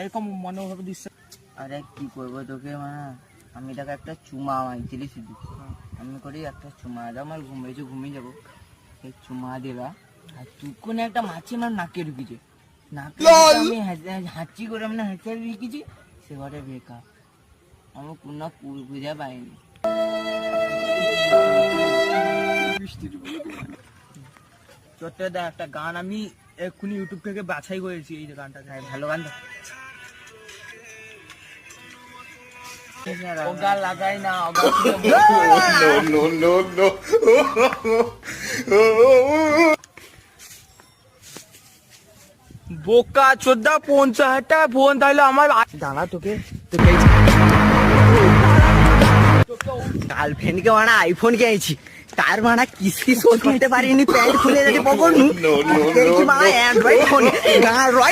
এরকম মনোভাবে দিচ্ছে। আরে কি করবো তোকে মা, আমি তাকে একটা চুমা মাইছিলি শুধু, আমি করি একটা চুমা, আমার ঘুমিয়েছে ঘুমিয়ে যাবো, এই চুমা দিলা আর তুকুন একটা মাছি আমার নাকে ঢুকেছে, নাকে আমি হাঁচি করে আমি হাঁচি ঢুকেছি, সে ঘরে বেকার, আমি কোনো বুঝে পাইনি। চত্বরে দেখ একটা গান আমি এক্ষুনি ইউটিউব থেকে বাছাই করেছি, এই যে গানটা ভালো গান ওগা লাগাই না বোকা চোদ্দা 50,000 টাকা ফোন, তাহলে আমার দাঁড়া তোকে গার্লফ্রেন্ডকে মানা আইফোন কিনেছি, তার মানা কিস্তি শোধ করতে পারিনি, প্যান্ট খুলে যাচ্ছে পকড় অ্যান্ড্রয়েড ফোন